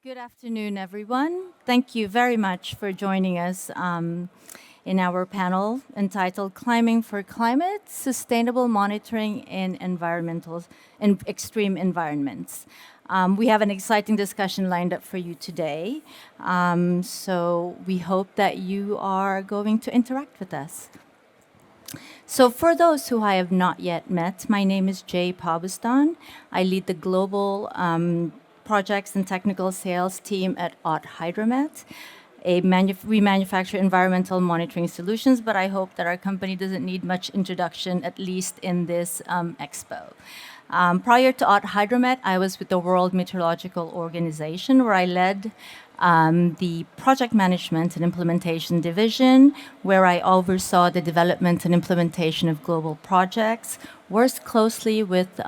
Good afternoon, everyone. Thank you very much for joining us in our panel entitled Climbing for Climate, Sustainable Monitoring in Extreme Environments. We have an exciting discussion lined up for you today, so we hope that you are going to interact with us. So for those who I have not yet met, my name is Jay Pabustan. I lead the global projects and technical sales team at HydroMet. We manufacture environmental monitoring solutions, but I hope that our company doesn't need much introduction, at least in this expo. Prior to HydroMet, I was with the World Meteorological Organization, where I led the project management and implementation division, where I oversaw the development and implementation of global projects, worked closely with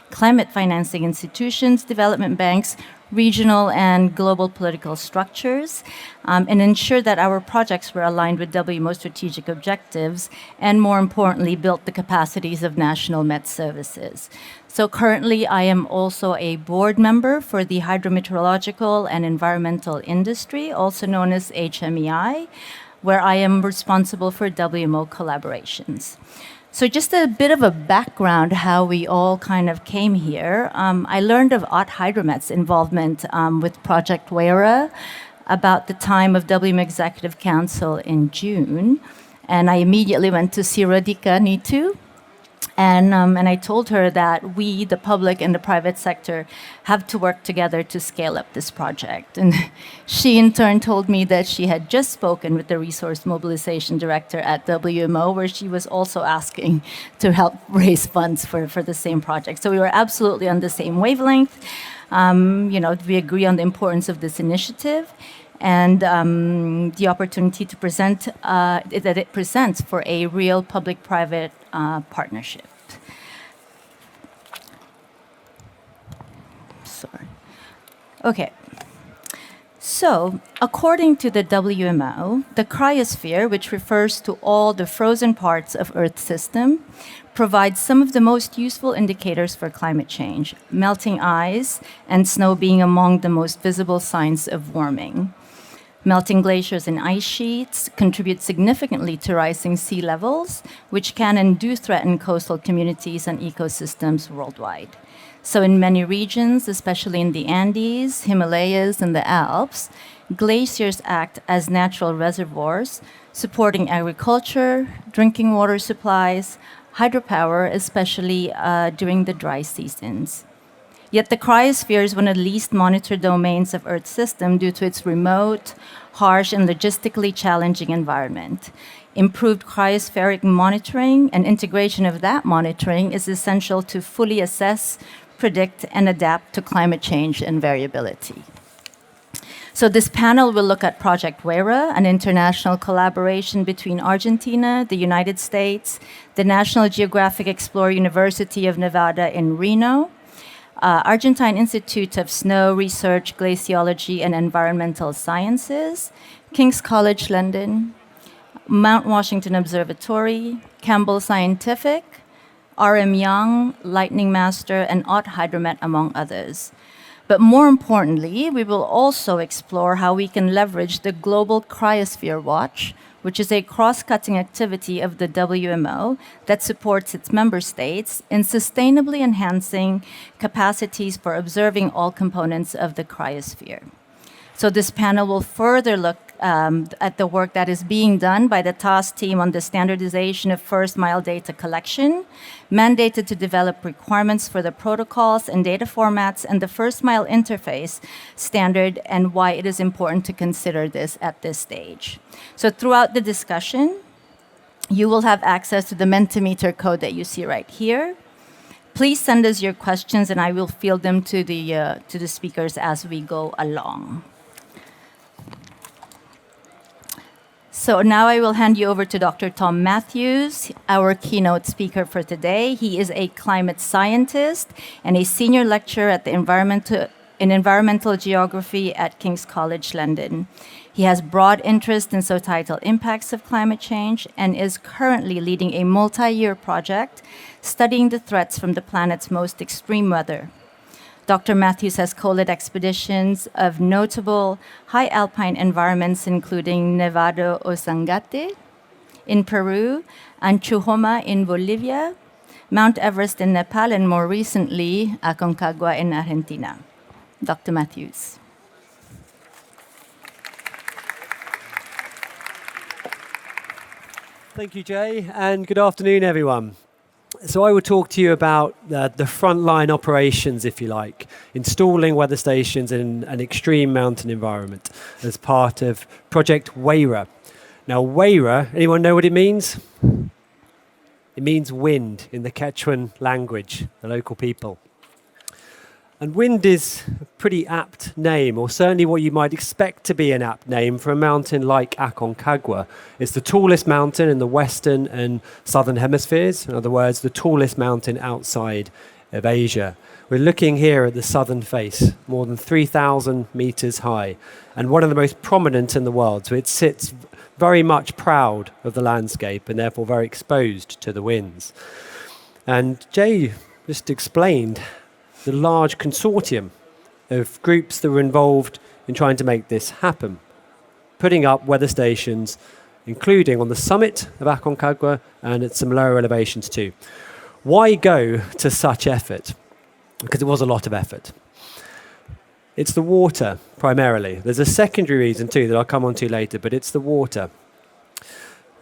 climate financing institutions, development banks, regional and global political structures, and ensured that our projects were aligned with WMO strategic objectives, and more importantly, built the capacities of national Met services. So currently, I am also a board member for the hydrometeorological and environmental industry, also known as HMEI, where I am responsible for WMO collaborations. So just a bit of a background how we all kind of came here. I learned of HydroMet's involvement with Project WERA about the time of WM Executive Council in June. And I immediately went to see Radhika Neetu, and I told her that we, the public and the private sector, have to work together to scale up this project. And she, in turn, told me that she had just spoken with the Resource Mobilization Director at WMO, where she was also asking to help raise funds for the same project. So we were absolutely on the same wavelength. We agree on the importance of this initiative and the opportunity to present that it presents for a real public-private partnership. Sorry. Okay. So, according to the WMO, the cryosphere, which refers to all the frozen parts of Earth's system, provides some of the most useful indicators for climate change, melting ice and snow being among the most visible signs of warming. Melting glaciers and ice sheets contribute significantly to rising sea levels, which can and do threaten coastal communities and ecosystems worldwide. So in many regions, especially in the Andes, Himalayas, and the Alps, glaciers act as natural reservoirs, supporting agriculture, drinking water supplies, hydropower, especially during the dry seasons. Yet the cryosphere is one of the least monitored domains of Earth's system due to its remote, harsh, and logistically challenging environment. Improved cryospheric monitoring and integration of that monitoring is essential to fully assess, predict, and adapt to climate change and variability. So this panel will look at Project WERA, an international collaboration between Argentina, the United States, the National Geographic Explorer University of Nevada in Reno, Argentine Institute of Snow Research, Glaciology, and Environmental Sciences, King's College London, Mount Washington Observatory, Campbell Scientific, R.M. Young, Lightning Master, and HydroMet, among others. But more importantly, we will also explore how we can leverage the Global Cryosphere Watch, which is a cross-cutting activity of the WMO that supports its member states in sustainably enhancing capacities for observing all components of the cryosphere. So this panel will further look at the work that is being done by the task team on the standardization of first-mile data collection, mandated to develop requirements for the protocols and data formats and the first-mile interface standard, and why it is important to consider this at this stage. So throughout the discussion, you will have access to the Mentimeter code that you see right here. Please send us your questions, and I will field them to the speakers as we go along. So now I will hand you over to Dr. Tom Matthews, our keynote speaker for today. He is a climate scientist and a senior lecturer at the environmental geography at King's College London. He has broad interest in societal impacts of climate change and is currently leading a multi-year project studying the threats from the planet's most extreme weather. Dr. Matthews has co-led expeditions of notable high alpine environments, including Nevado Ozangate in Peru, and Chuhoma in Bolivia, Mount Everest in Nepal, and more recently, Aconcagua in Argentina. Dr. Matthews. Thank you, Jay, and good afternoon, everyone. So I will talk to you about the frontline operations, if you like, installing weather stations in an extreme mountain environment as part of Project Weira. Now, Weira, anyone know what it means? It means wind in the Quechuan language, the local people. And wind is a pretty apt name, or certainly what you might expect to be an apt name for a mountain like Aconcagua. It's the tallest mountain in the western and southern hemispheres. In other words, the tallest mountain outside of Asia. We're looking here at the southern face, more than 3,000 meters high, and one of the most prominent in the world. So it sits very much proud of the landscape and therefore very exposed to the winds. And Jay just explained the large consortium of groups that were involved in trying to make this happen, putting up weather stations, including on the summit of Aconcagua and at some lower elevations too. Why go to such effort? Because it was a lot of effort. It's the water, primarily. There's a secondary reason too that I'll come on to later, but it's the water.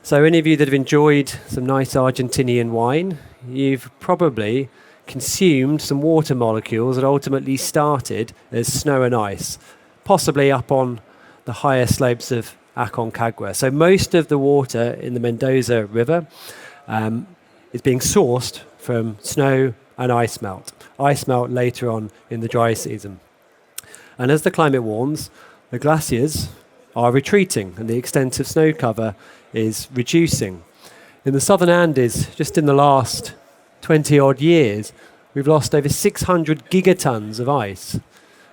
So any of you that have enjoyed some nice Argentinian wine, you've probably consumed some water molecules that ultimately started as snow and ice, possibly up on the higher slopes of Aconcagua. So most of the water in the Mendoza River is being sourced from snow and ice melt. Ice melt later on in the dry season. And as the climate warms, the glaciers are retreating and the extent of snow cover is reducing. In the southern Andes, just in the last 20 odd years, we've lost over 600 gigatons of ice.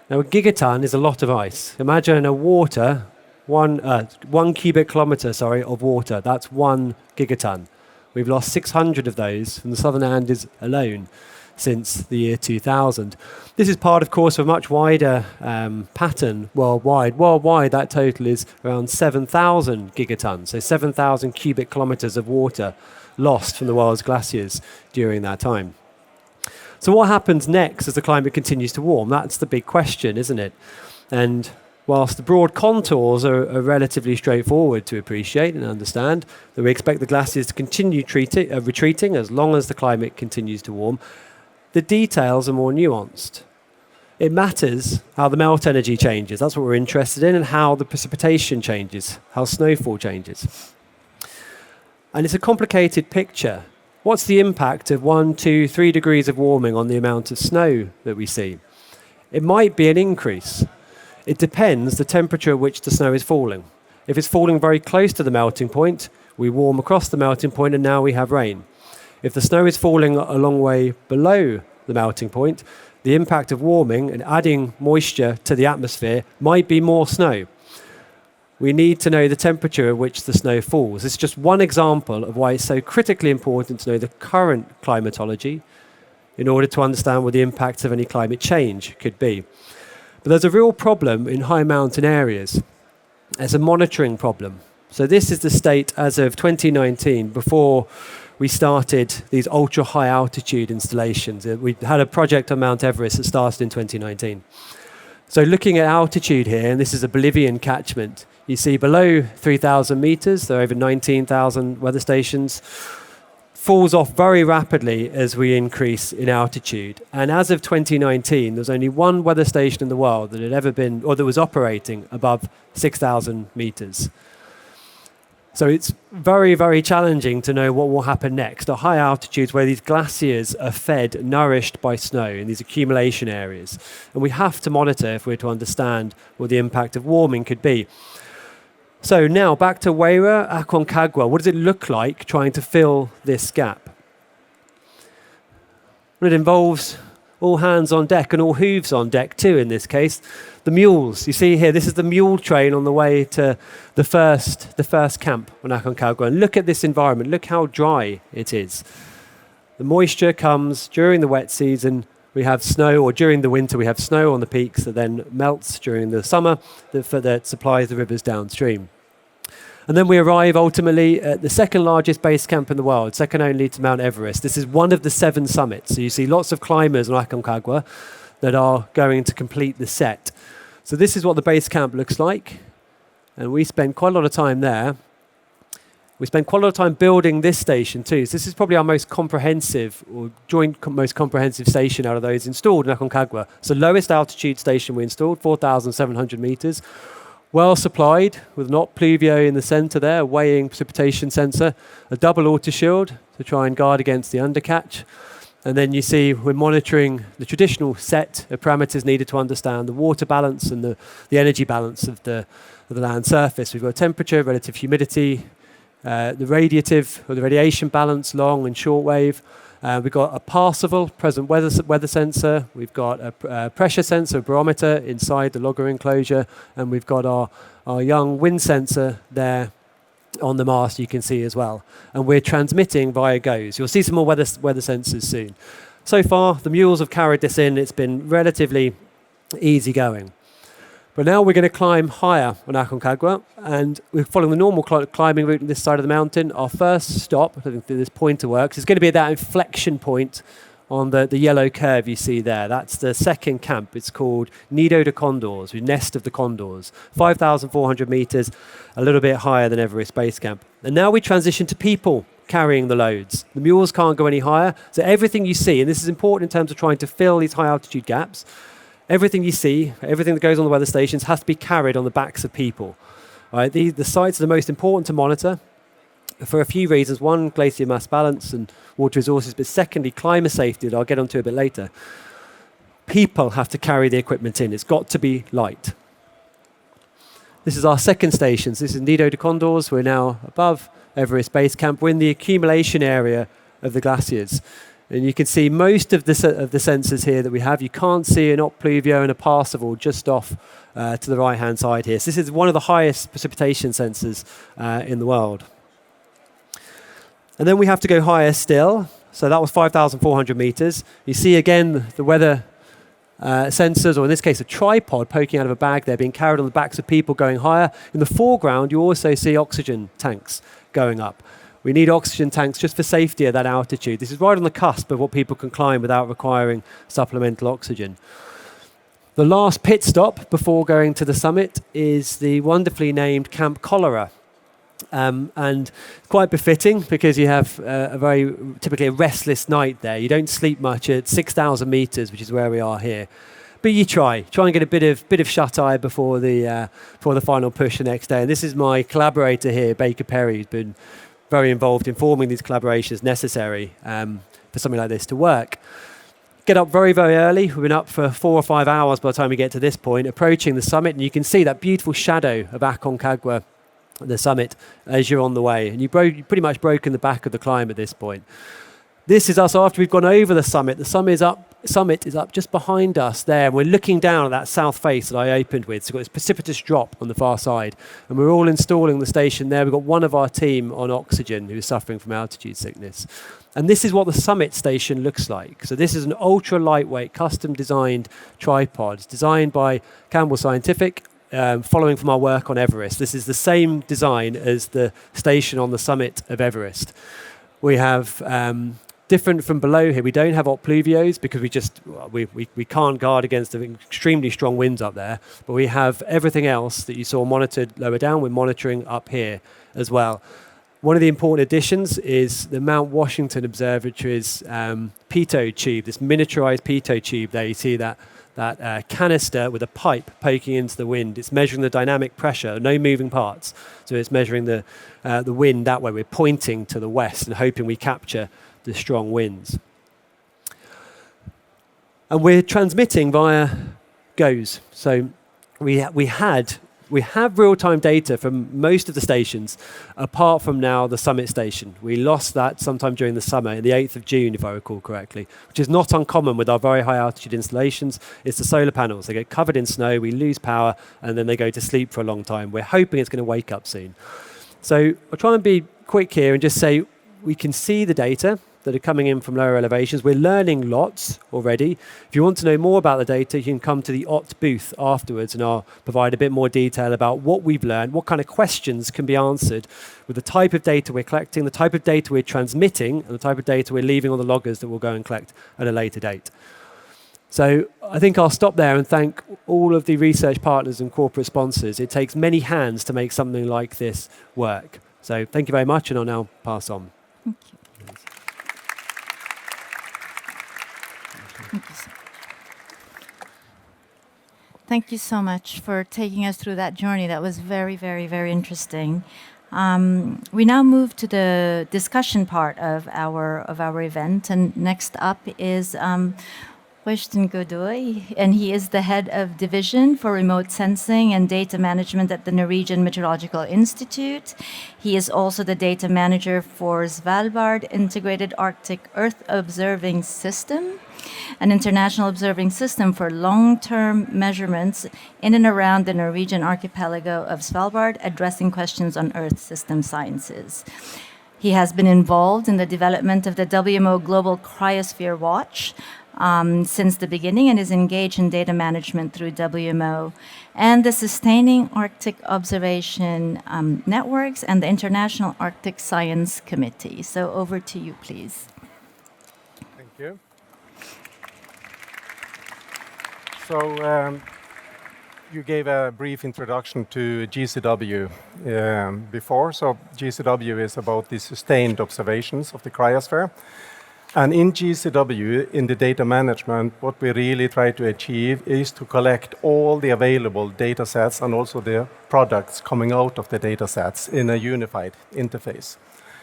Now, a gigaton is a lot of ice. Imagine a water, one cubic kilometer, of water. That's 1 gigaton. We've lost 600 of those from the southern Andes alone since the year 2000. This is part, of course, of a much wider pattern worldwide. Worldwide, that total is around 7,000 gigatons, so 7,000 cubic kilometers of water lost from the world's glaciers during that time. So what happens next as the climate continues to warm? That's the big question, isn't it? And whilst the broad contours are relatively straightforward to appreciate and understand, that we expect the glaciers to continue retreating as long as the climate continues to warm, the details are more nuanced. It matters how the melt energy changes. That's what we're interested in, and how the precipitation changes, how snowfall changes. And it's a complicated picture. What's the impact of 1, 2, 3 degrees of warming on the amount of snow that we see? It might be an increase. It depends the temperature at which the snow is falling. If it's falling very close to the melting point, we warm across the melting point and now we have rain. If the snow is falling a long way below the melting point, the impact of warming and adding moisture to the atmosphere might be more snow. We need to know the temperature at which the snow falls. It's just one example of why it's so critically important to know the current climatology in order to understand what the impacts of any climate change could be. But there's a real problem in high mountain areas. It's a monitoring problem. So this is the state as of 2019, before we started these ultra high altitude installations. We had a project on Mount Everest that started in 2019. So looking at altitude here, and this is a Bolivian catchment, you see below 3,000 meters, there are over 19,000 weather stations, falls off very rapidly as we increase in altitude. And as of 2019, there's only one weather station in the world that had ever been, or that was operating above 6,000 meters. So it's very, very challenging to know what will happen next at high altitudes where these glaciers are fed, nourished by snow in these accumulation areas. And we have to monitor if we're to understand what the impact of warming could be. So now back to Weira, Aconcagua. What does it look like trying to fill this gap? Well, it involves all hands on deck and all hooves on deck too in this case. The mules, you see here, this is the mule train on the way to the first camp on Aconcagua. And look at this environment, look how dry it is. The moisture comes during the wet season we have snow, or during the winter we have snow on the peaks that then melts during the summer that supplies the rivers downstream. And then we arrive ultimately at the second largest base camp in the world, second only to Mount Everest. This is one of the 7 summits. So you see lots of climbers on Aconcagua that are going to complete the set. So this is what the base camp looks like. And we spend quite a lot of time there. We spend quite a lot of time building this station too. So this is probably our most comprehensive, or most comprehensive station out of those installed in Aconcagua. So lowest altitude station we installed, 4,700 meters. Well supplied with an pluvio in the center there, a weighing precipitation sensor, a double auto-shield to try and guard against the undercatch. And then you see we're monitoring the traditional set of parameters needed to understand the water balance and the energy balance of the land surface. We've got temperature, relative humidity, the radiative or the radiation balance, long and short wave. We've got a Parseval present weather sensor. We've got a pressure sensor, barometer inside the logger enclosure, and we've got our young wind sensor there on the mast you can see as well. And we're transmitting via GOES. You'll see some more weather sensors soon. So far, the mules have carried this in. It's been relatively easy going. But now we're going to climb higher on Aconcagua, and we're following the normal climbing route on this side of the mountain. Our first stop, I don't think this pointer works, is going to be at that inflection point on the yellow curve you see there. That's the second camp. It's called Nido de Condors, the nest of the condors. 5,400 meters, a little bit higher than Everest Base Camp. And now we transition to people carrying the loads. The mules can't go any higher, so everything you see, and this is important in terms of trying to fill these high altitude gaps, everything you see, everything that goes on the weather stations has to be carried on the backs of people. Right? The sites are the most important to monitor for a few reasons. One, glacier mass balance and water resources, but secondly, climate safety that I'll get onto a bit later. People have to carry the equipment in. It's got to be light. This is our second station. This is Nido de Condors. We're now above Everest Base Camp. We're in the accumulation area of the glaciers. And you can see most of the sensors here that we have. You can't see an pluvio and a Parseval just off to the right-hand side here. So this is one of the highest precipitation sensors in the world. And then we have to go higher still. So that was 5,400 meters. You see again the weather sensors, or in this case a tripod poking out of a bag there, being carried on the backs of people going higher. In the foreground, you also see oxygen tanks going up. We need oxygen tanks just for safety at that altitude. This is right on the cusp of what people can climb without requiring supplemental oxygen. The last pit stop before going to the summit is the wonderfully named Camp Cholera. And quite befitting because you have typically a restless night there. You don't sleep much at 6,000 meters, which is where we are here. But you try and get a bit of shut-eye before the final push the next day. And this is my collaborator here, Baker Perry, who's been very involved in forming these collaborations necessary for something like this to work. Get up very, very early. We've been up for 4 or 5 hours by the time we get to this point, approaching the summit, and you can see that beautiful shadow of Aconcagua, the summit, as you're on the way. And you've pretty much broken the back of the climb at this point. This is us after we've gone over the summit. The summit is up just behind us there. We're looking down at that south face that I opened with. So we've got this precipitous drop on the far side. And we're all installing the station there. We've got one of our team on oxygen who's suffering from altitude sickness. And this is what the summit station looks like. So this is an ultra lightweight, custom designed tripod. It's designed by Campbell Scientific, following from our work on Everest. This is the same design as the station on the summit of Everest. We have different from below here. We don't have pluvios because we can't guard against the extremely strong winds up there, but we have everything else that you saw monitored lower down. We're monitoring up here as well. One of the important additions is the Mount Washington Observatory's pitot tube, this miniaturized pitot tube there. You see that canister with a pipe poking into the wind. It's measuring the dynamic pressure, no moving parts. So it's measuring the wind that way. We're pointing to the west and hoping we capture the strong winds. And we're transmitting via GOES. So we have real-time data from most of the stations, apart from now the summit station. We lost that sometime during the summer, the 8th of June, if I recall correctly, which is not uncommon with our very high altitude installations. It's the solar panels. They get covered in snow, we lose power, and then they go to sleep for a long time. We're hoping it's going to wake up soon. So I'll try and be quick here and just say we can see the data that are coming in from lower elevations. We're learning lots already. If you want to know more about the data, you can come to the OT booth afterwards, and I'll provide a bit more detail about what we've learned, what kind of questions can be answered with the type of data we're collecting, the type of data we're transmitting, and the type of data we're leaving on the loggers that we'll go and collect at a later date. So I think I'll stop there and thank all of the research partners and corporate sponsors. It takes many hands to make something like this work. So thank you very much, and I'll now pass on. Thank you. Thank you so much. Thank you so much for taking us through that journey. That was very, very, very interesting. We now move to the discussion part of our event, and next up is Weston Godoy, and he is the head of division for remote sensing and data management at the Norwegian Meteorological Institute. He is also the data manager for Svalbard Integrated Arctic Earth Observing System, an international observing system for long-term measurements in and around the Norwegian archipelago of Svalbard, addressing questions on Earth system sciences. He has been involved in the development of the WMO Global Cryosphere Watch since the beginning, and is engaged in data management through WMO and the Sustaining Arctic Observation Networks and the International Arctic Science Committee. So over to you, please. Thank you. So you gave a brief introduction to GCW before. So GCW is about the sustained observations of the cryosphere. And in GCW, in the data management, what we really try to achieve is to collect all the available data sets and also the products coming out of the data sets in a unified interface.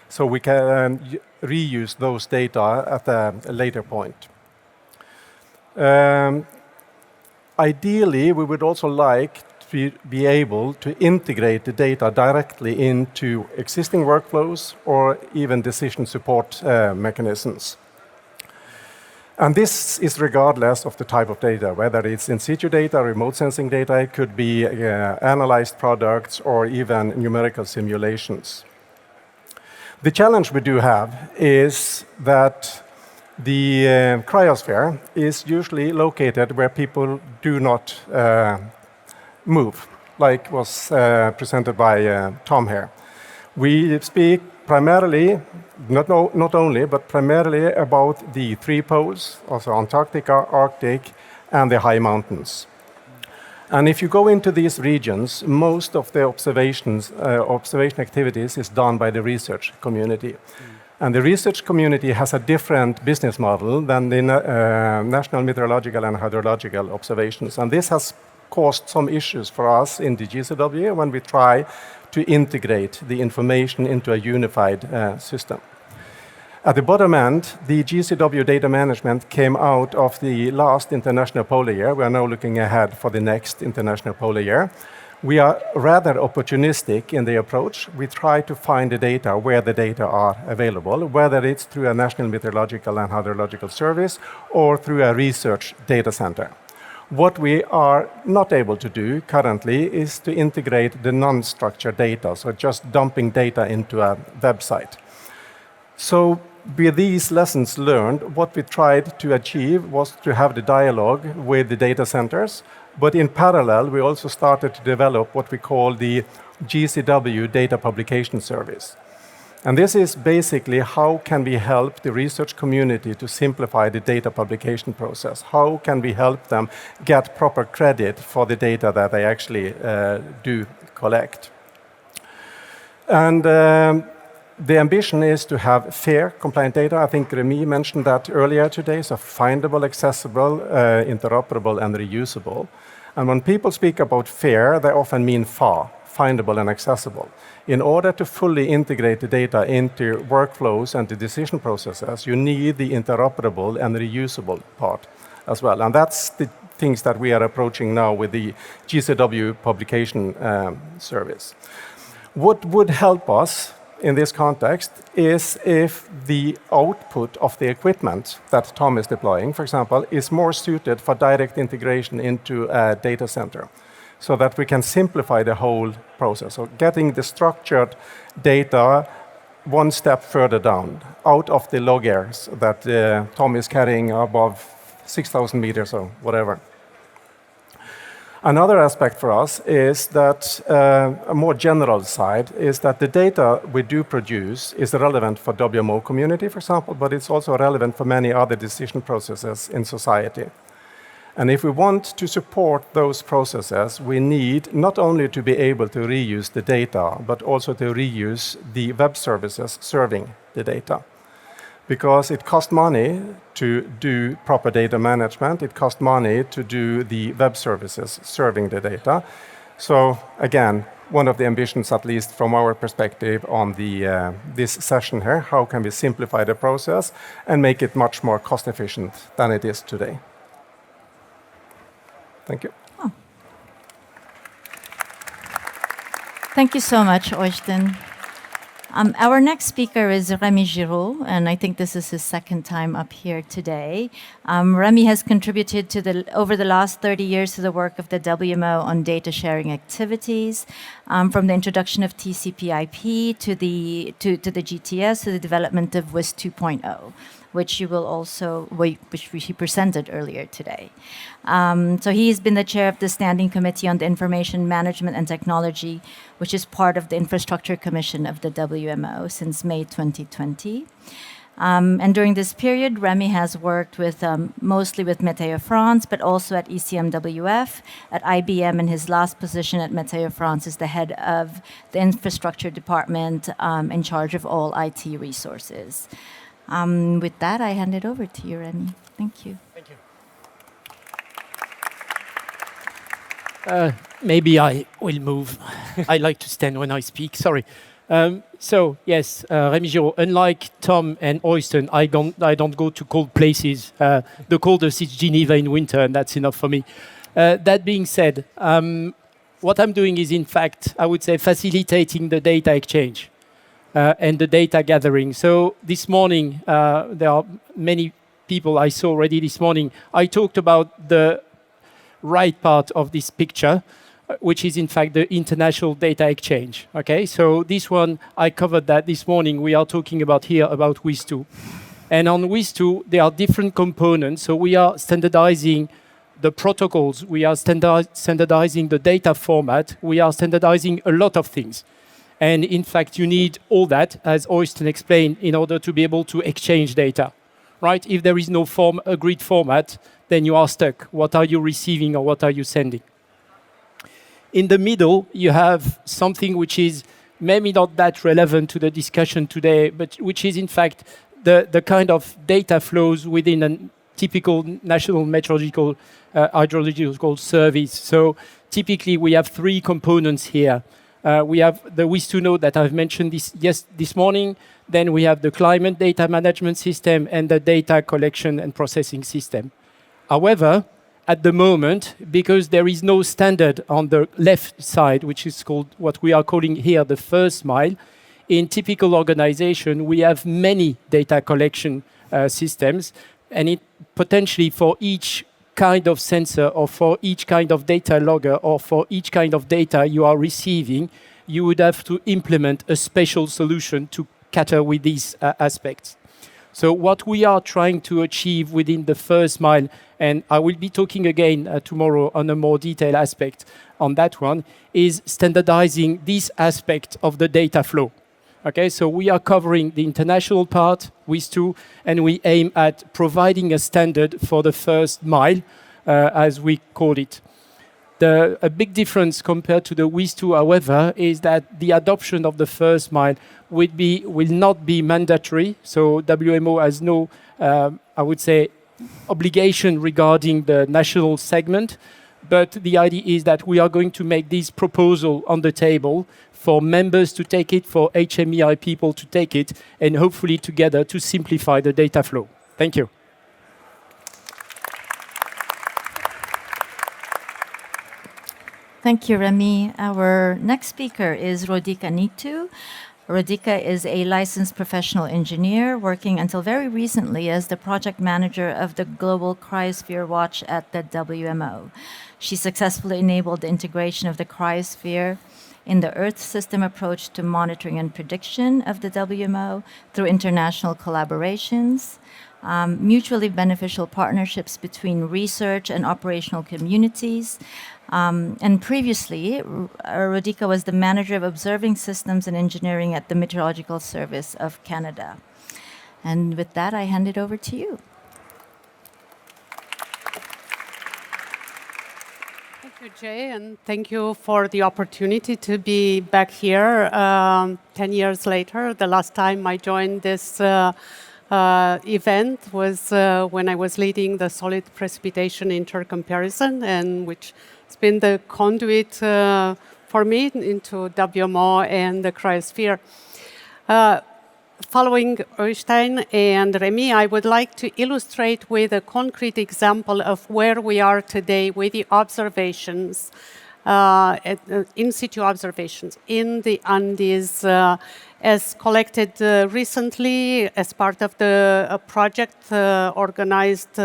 So we can reuse those data at a later point. Ideally, we would also like to be able to integrate the data directly into existing workflows or even decision support mechanisms. And this is regardless of the type of data, whether it's in situ data, remote sensing data, it could be analyzed products or even numerical simulations. The challenge we do have is that the cryosphere is usually located where people do not move, like was presented by Tom here. We speak primarily, not only, but primarily about the three poles, also Antarctica, Arctic, and the high mountains. And if you go into these regions, most of the observation activities is done by the research community. And the research community has a different business model than the national meteorological and hydrological observations. And this has caused some issues for us in the GCW when we try to integrate the information into a unified system. At the bottom end, the GCW data management came out of the last International Polar Year. We are now looking ahead for the next International Polar Year. We are rather opportunistic in the approach. We try to find the data where the data are available, whether it's through a National Meteorological and Hydrological Service or through a research data center. What we are not able to do currently is to integrate the non-structured data, so just dumping data into a website. So with these lessons learned, what we tried to achieve was to have the dialogue with the data centers, but in parallel, we also started to develop what we call the GCW Data Publication Service. And this is basically how can we help the research community to simplify the data publication process? How can we help them get proper credit for the data that they actually do collect? And the ambition is to have fair, compliant data. I think Remy mentioned that earlier today, so findable, accessible, interoperable, and reusable. And when people speak about fair, they often mean FAR, findable and accessible. In order to fully integrate the data into workflows and the decision processes, you need the interoperable and reusable part as well. And that's the things that we are approaching now with the GCW publication service. What would help us in this context is if the output of the equipment that Tom is deploying, for example, is more suited for direct integration into a data center, so that we can simplify the whole process. So getting the structured data one step further down, out of the log airs that Tom is carrying above 6,000 meters or whatever. Another aspect for us is that a more general side is that the data we do produce is relevant for WMO community, for example, but it's also relevant for many other decision processes in society. And if we want to support those processes, we need not only to be able to reuse the data, but also to reuse the web services serving the data. Because it costs money to do proper data management, it costs money to do the web services serving the data. So again, one of the ambitions, at least from our perspective on this session here, how can we simplify the process and make it much more cost efficient than it is today? Thank you. Oh. Thank you so much, Øystein. Our next speaker is Rémi Giraud, and I think this is his second time up here today. Rémi has contributed over the last 30 years to the work of the WMO on data sharing activities, from the introduction of TCP/IP to the GTS to the development of WIS 2.0. Which he presented earlier today. So he's been the chair of the Standing Committee on the Information Management and Technology, which is part of the Infrastructure Commission of the WMO since May 2020. And during this period, Rémi has worked with mostly with Météo France, but also at ECMWF, at IBM, and his last position at Météo France is the head of the infrastructure department in charge of all IT resources. With that, I hand it over to you, Rémi. Thank you. Thank you. Maybe I will move. I like to stand when I speak. Sorry. So yes, Rémi Giraud. Unlike Tom and Øystein, I don't go to cold places. The coldest is Geneva in winter, and that's enough for me. That being said, what I'm doing is, in fact, I would say, facilitating the data exchange. And the data gathering. So this morning, there are many people I saw already this morning. I talked about the right part of this picture, which is in fact the international data exchange. Okay, so this one, I covered that this morning. We are talking about WIS 2. And on WIS 2, there are different components. So we are standardizing the protocols. We are standardizing the data format. We are standardizing a lot of things. And in fact, you need all that, as Øystein explained, in order to be able to exchange data, right? If there is no agreed format, then you are stuck. What are you receiving or what are you sending? In the middle, you have something which is maybe not that relevant to the discussion today, but which is in fact the kind of data flows within a typical national meteorological hydrological service. So typically, we have three components here. We have the WIS 2 node that I've mentioned this morning. Then we have the climate data management system and the data collection and processing system. However, at the moment, because there is no standard on the left side, which is called what we are calling here the first mile, in typical organization, we have many data collection systems, and it potentially for each kind of sensor or for each kind of data logger or for each kind of data you are receiving, you would have to implement a special solution to cater with these aspects. So what we are trying to achieve within the first mile, and I will be talking again tomorrow on a more detailed aspect on that one, is standardizing this aspect of the data flow. Okay, so we are covering the international part, WIS 2, and we aim at providing a standard for the first mile, as we call it. A big difference compared to the WIS 2, however, is that the adoption of the first mile will not be mandatory. So WMO has no, I would say, obligation regarding the national segment. But the idea is that we are going to make this proposal on the table for members to take it, for HMEI people to take it, and hopefully together to simplify the data flow. Thank you. Thank you, Rémi. Our next speaker is Rodika Nitu. Rodika is a licensed professional engineer working until very recently as the project manager of the Global Cryosphere Watch at the WMO. She successfully enabled the integration of the cryosphere in the Earth system approach to monitoring and prediction of the WMO through international collaborations, mutually beneficial partnerships between research and operational communities. And previously, Rodika was the manager of observing systems and engineering at the Meteorological Service of Canada. And with that, I hand it over to you. Thank you, Jay, and thank you for the opportunity to be back here 10 years later. The last time I joined this event was when I was leading the solid precipitation intercomparison, and which has been the conduit for me into WMO and the cryosphere. Following Øystein and Remy, I would like to illustrate with a concrete example of where we are today with the observations, in situ observations in the Andes, as collected recently as part of the project organized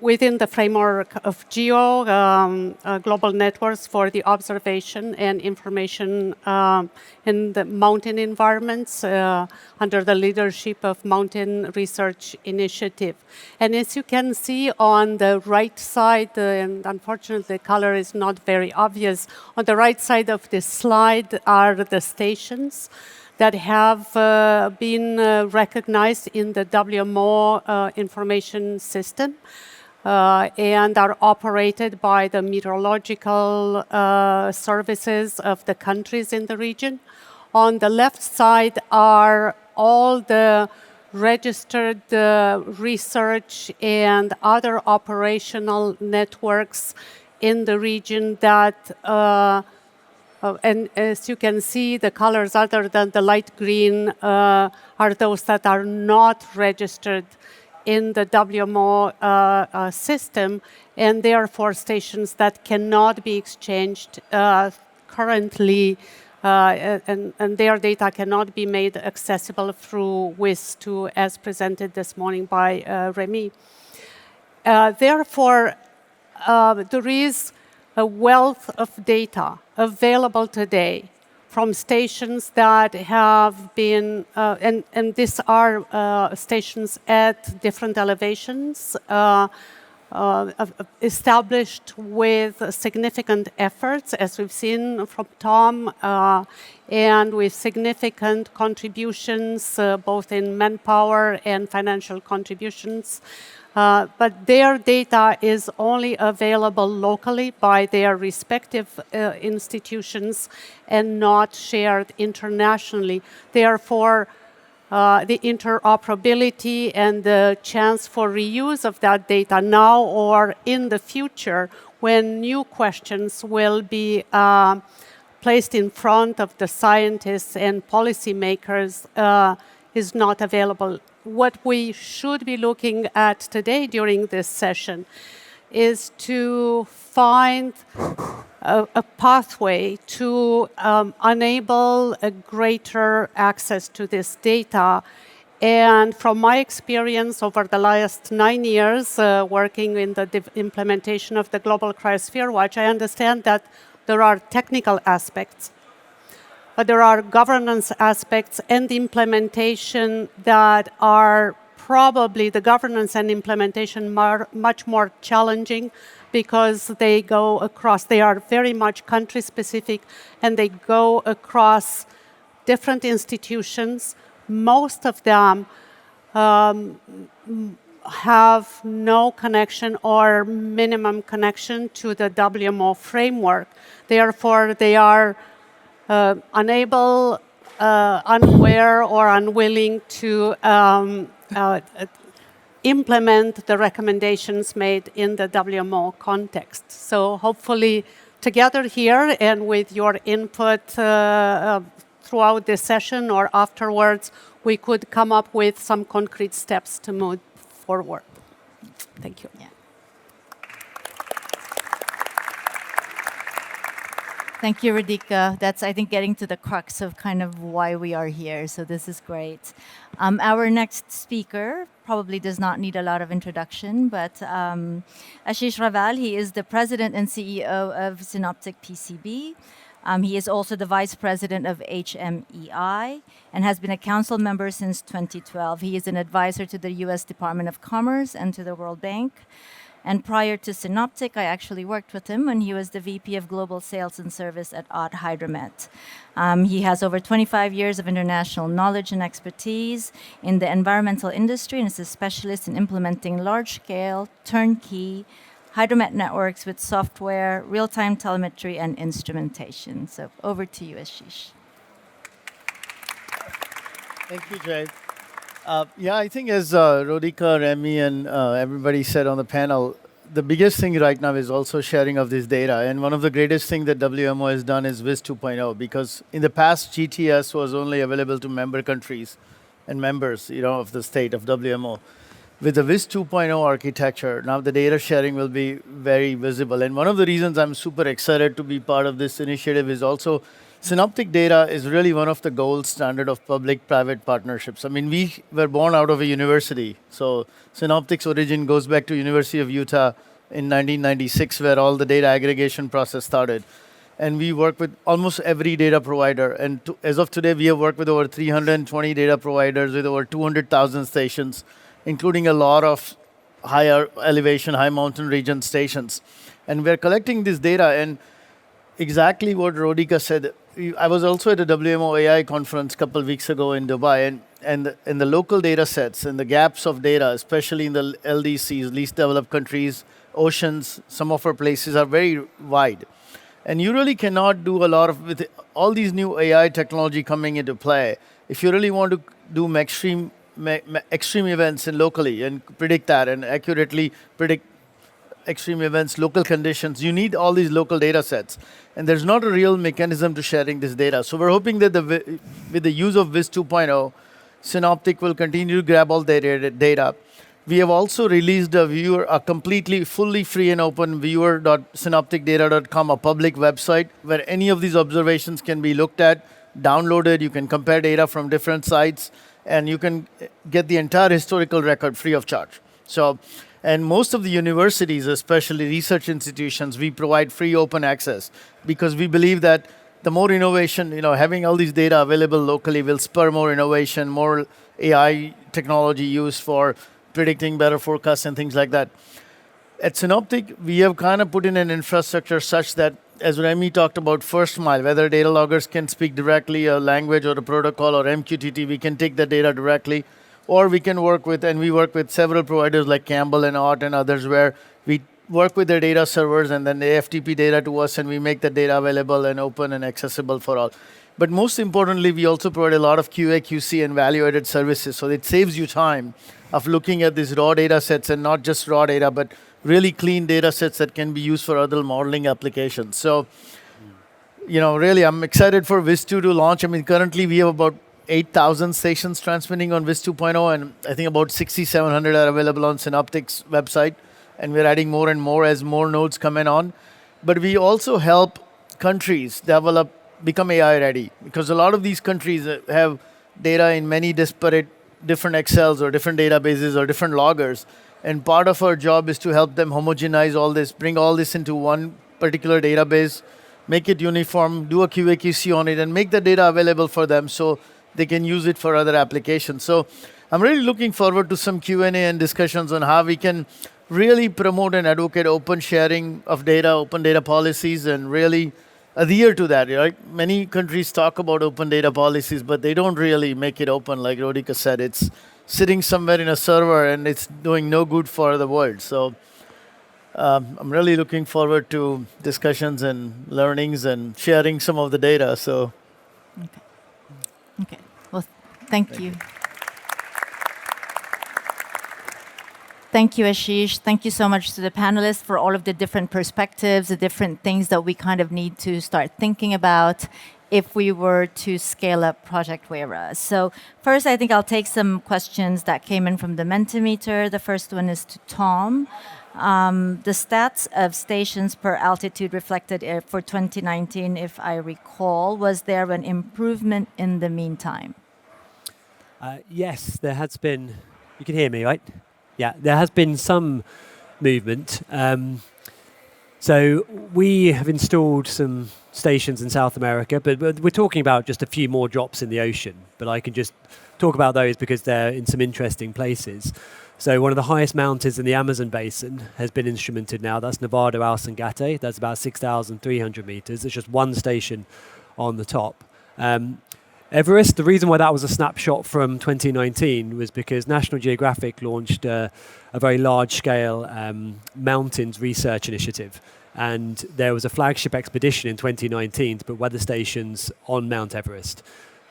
within the framework of GEO, global networks for the observation and information in the mountain environments under the leadership of Mountain Research Initiative. And as you can see on the right side, and unfortunately the color is not very obvious, on the right side of this slide are the stations that have been recognized in the WMO information system and are operated by the meteorological services of the countries in the region. On the left side are all the registered research and other operational networks in the region that and as you can see, the colors other than the light green are those that are not registered in the WMO system, and therefore stations that cannot be exchanged currently, and their data cannot be made accessible through WIS2 as presented this morning by Remy. Therefore, there is a wealth of data available today from stations that have been, and these are stations at different elevations, established with significant efforts, as we've seen from Tom, and with significant contributions, both in manpower and financial contributions. But their data is only available locally by their respective institutions and not shared internationally. Therefore, the interoperability and the chance for reuse of that data now or in the future when new questions will be placed in front of the scientists and policymakers is not available. What we should be looking at today during this session is to find a pathway to enable a greater access to this data. And from my experience over the last 9 years working in the implementation of the Global Cryosphere Watch, I understand that there are technical aspects, but there are governance aspects and implementation that are probably the governance and implementation much more challenging because they go across, they are very much country specific and they go across different institutions. Most of them have no connection or minimum connection to the WMO framework. Therefore, they are unable, unaware, or unwilling to implement the recommendations made in the WMO context. So hopefully together here and with your input throughout this session or afterwards, we could come up with some concrete steps to move forward. Thank you. Yeah. Thank you, Radhika. That's, I think, getting to the crux of kind of why we are here. So this is great. Our next speaker probably does not need a lot of introduction, but Ashish Raval, he is the president and CEO of Synoptic PCB. He is also the vice president of HMEI and has been a council member since 2012. He is an advisor to the US Department of Commerce and to the World Bank. And prior to Synoptic, I actually worked with him when he was the VP of Global Sales and Service at HydroMet. He has over 25 years of international knowledge and expertise in the environmental industry and is a specialist in implementing large-scale, turnkey HydroMet networks with software, real-time telemetry, and instrumentation. So over to you, Ashish. Thank you, Jay. Yeah, I think as Rodika, Remy, and everybody said on the panel, the biggest thing right now is also sharing of this data. And one of the greatest things that WMO has done is WIS 2.0, because in the past, GTS was only available to member countries and members, of the state of WMO. With the WIS 2.0 architecture, now the data sharing will be very visible. And one of the reasons I'm super excited to be part of this initiative is also Synoptic data is really one of the gold standard of public-private partnerships. I mean, we were born out of a university. So Synoptic's origin goes back to University of Utah in 1996, where all the data aggregation process started. And we work with almost every data provider. And as of today, we have worked with over 320 data providers with over 200,000 stations, including a lot of higher elevation, high mountain region stations. And we're collecting this data, and exactly what Rodika said. I was also at a WMO AI conference a couple of weeks ago in Dubai, and the local data sets and the gaps of data, especially in the LDCs, least developed countries, oceans, some of our places are very wide. And you really cannot do a lot of, with all these new AI technology coming into play, if you really want to do extreme events locally and predict that and accurately predict extreme events, local conditions, you need all these local data sets. And there's not a real mechanism to sharing this data. So we're hoping that with the use of WIS 2.0, Synoptic will continue to grab all the data. We have also released a completely, fully free and open viewer.synopticdata.com, a public website where any of these observations can be looked at, downloaded. You can compare data from different sites, and you can get the entire historical record free of charge. And most of the universities, especially research institutions, we provide free open access because we believe that the more innovation, having all these data available locally will spur more innovation, more AI technology used for predicting better forecasts and things like that. At Synoptic, we have kind of put in an infrastructure such that, as Remy talked about first mile, whether data loggers can speak directly a language or a protocol or MQTT, we can take the data directly. Or we can work with, and we work with several providers like Campbell and Ott and others, where we work with their data servers and then they FTP data to us, and we make the data available and open and accessible for all. But most importantly, we also provide a lot of QA, QC, and value-added services. So it saves you time of looking at these raw data sets, and not just raw data, but really clean data sets that can be used for other modeling applications. So, really, I'm excited for WIS 2 to launch. I mean, currently we have about 8,000 stations transmitting on WIS 2.0, and I think about 6,700 are available on Synoptic's website, and we're adding more and more as more nodes come in on. But we also help countries become AI ready, because a lot of these countries have data in many disparate different Excels or different databases or different loggers, and part of our job is to help them homogenize all this, bring all this into one particular database, make it uniform, do a QA/QC on it, and make the data available for them so they can use it for other applications. So I'm really looking forward to some Q&A and discussions on how we can really promote and advocate open sharing of data, open data policies, and really adhere to that, right? Many countries talk about open data policies, but they don't really make it open. Like Rodika said, it's sitting somewhere in a server and it's doing no good for the world. So I'm really looking forward to discussions and learnings and sharing some of the data. So. Okay. Well, thank you. Thank you, Ashish. Thank you so much to the panelists for all of the different perspectives, the different things that we kind of need to start thinking about if we were to scale up Project Wera. So first, I think I'll take some questions that came in from the Mentimeter. The first one is to Tom. The stats of stations per altitude reflected for 2019, if I recall, was there an improvement in the meantime? Yes, there has been. You can hear me, right? Yeah, there has been some movement. So we have installed some stations in South America, but we're talking about just a few more drops in the ocean. But I can just talk about those because they're in some interesting places. So one of the highest mountains in the Amazon basin has been instrumented now. That's Nevada Alsangate. That's about 6,300 meters. It's just one station on the top. Everest, the reason why that was a snapshot from 2019 was because National Geographic launched a very large-scale mountains research initiative. And there was a flagship expedition in 2019 to put weather stations on Mount Everest.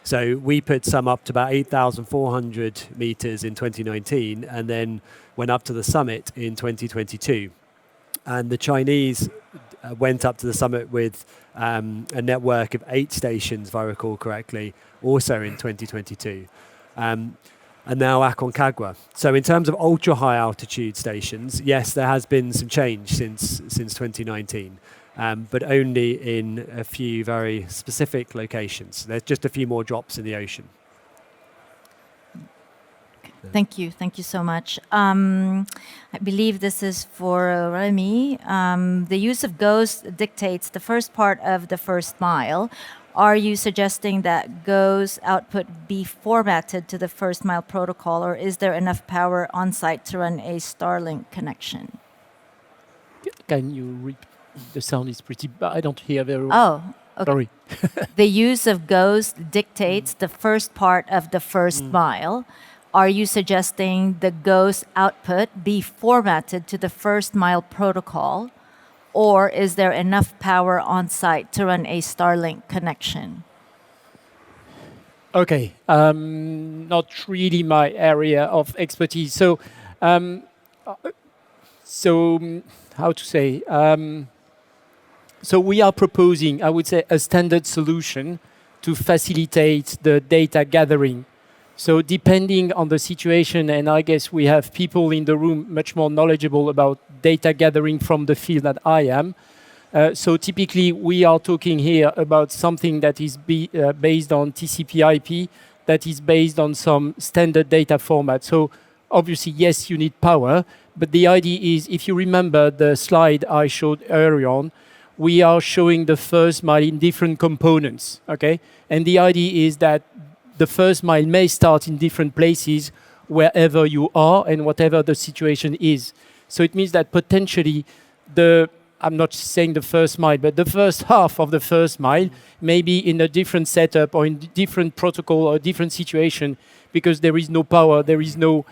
So we put some up to about 8,400 meters in 2019 and then went up to the summit in 2022. And the Chinese went up to the summit with a network of 8 stations, if I recall correctly, also in 2022. And now Aconcagua. So in terms of ultra high altitude stations, yes, there has been some change since 2019, but only in a few very specific locations. There's just a few more drops in the ocean. Thank you so much. I believe this is for Remy. The use of GOES dictates the first part of the first mile. Are you suggesting that GOES output be formatted to the first mile protocol, or is there enough power on site to run a Starlink connection? Can you repeat? The sound is pretty bad. I don't hear very well. Oh, okay. Sorry. The use of GOES dictates the first part of the first mile. Are you suggesting the GOES output be formatted to the first mile protocol, or is there enough power on site to run a Starlink connection? Okay, not really my area of expertise. So how to say? So we are proposing, I would say, a standard solution to facilitate the data gathering. So depending on the situation, and I guess we have people in the room much more knowledgeable about data gathering from the field than I am. So typically we are talking here about something that is based on TCP/IP, that is based on some standard data format. So obviously, yes, you need power, but the idea is, if you remember the slide I showed earlier on, we are showing the first mile in different components, okay? And the idea is that the first mile may start in different places wherever you are and whatever the situation is. So it means that potentially I'm not saying the first mile, but the first half of the first mile may be in a different setup or in different protocol or different situation because there is no power, there is no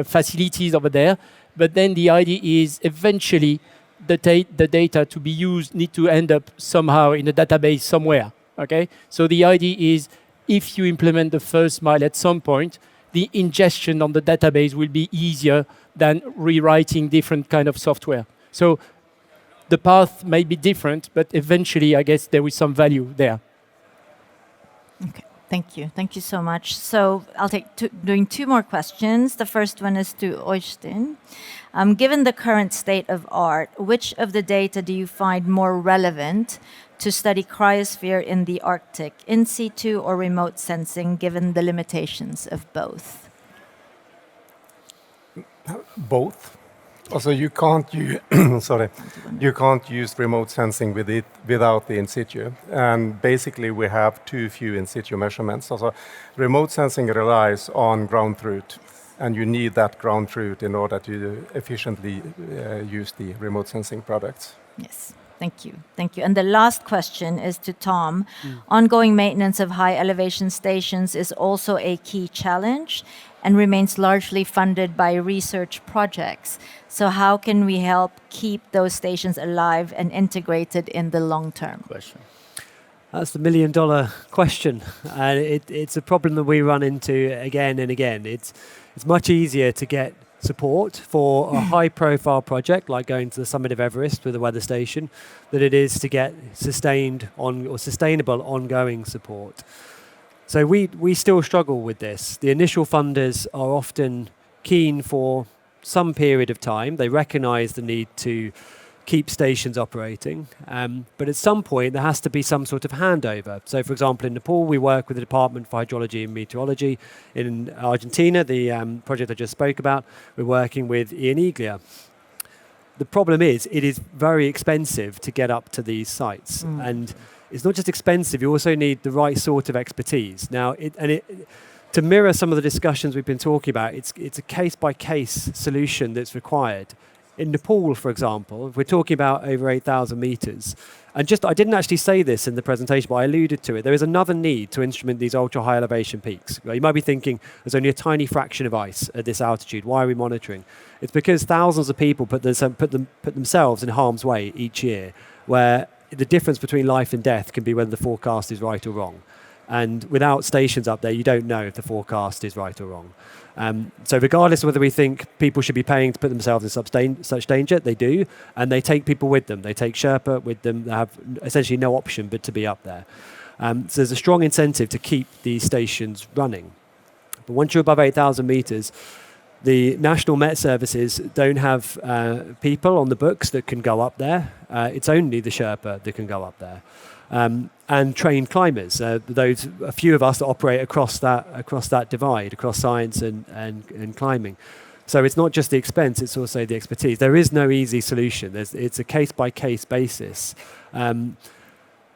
facilities over there. But then the idea is eventually the data to be used need to end up somehow in a database somewhere, okay? So the idea is if you implement the first mile at some point, the ingestion on the database will be easier than rewriting different kind of software. So the path may be different, but eventually, I guess there is some value there. Okay, thank you. Thank you so much. So I'll take doing 2 more questions. The first one is to Øystein. Given the current state of art, which of the data do you find more relevant to study cryosphere in the Arctic, in situ or remote sensing, given the limitations of both? Both. Also, you can't use you can't use remote sensing without the in situ. And basically, we have too few in situ measurements. Also, remote sensing relies on ground truth, and you need that ground truth in order to efficiently use the remote sensing products. Yes. Thank you. Thank you. And the last question is to Tom. Ongoing maintenance of high elevation stations is also a key challenge and remains largely funded by research projects. So how can we help keep those stations alive and integrated in the long term? Question. That's the $1 million question. And it's a problem that we run into again and again. It's much easier to get support for a high-profile project like going to the summit of Everest with a weather station than it is to get sustainable ongoing support. So we still struggle with this. The initial funders are often keen for some period of time. They recognize the need to keep stations operating. But at some point, there has to be some sort of handover. So, for example, in Nepal, we work with the Department for Hydrology and Meteorology. In Argentina, the project I just spoke about, we're working with Ian Iglia. The problem is, it is very expensive to get up to these sites. And it's not just expensive, you also need the right sort of expertise. Now, to mirror some of the discussions we've been talking about, it's a case-by-case solution that's required. In Nepal, for example, if we're talking about over 8,000 meters, and I didn't actually say this in the presentation, but I alluded to it, there is another need to instrument these ultra-high elevation peaks. You might be thinking, there's only a tiny fraction of ice at this altitude, why are we monitoring? It's because thousands of people put themselves in harm's way each year, where the difference between life and death can be whether the forecast is right or wrong. And without stations up there, you don't know if the forecast is right or wrong. So regardless of whether we think people should be paying to put themselves in such danger, they do, and they take people with them. They take Sherpa with them. They have essentially no option but to be up there. So there's a strong incentive to keep these stations running. But once you're above 8,000 meters, the National Met Services don't have people on the books that can go up there. It's only the Sherpa that can go up there. And trained climbers, a few of us that operate across that divide, across science and climbing. So it's not just the expense, it's also the expertise. There is no easy solution. It's a case-by-case basis.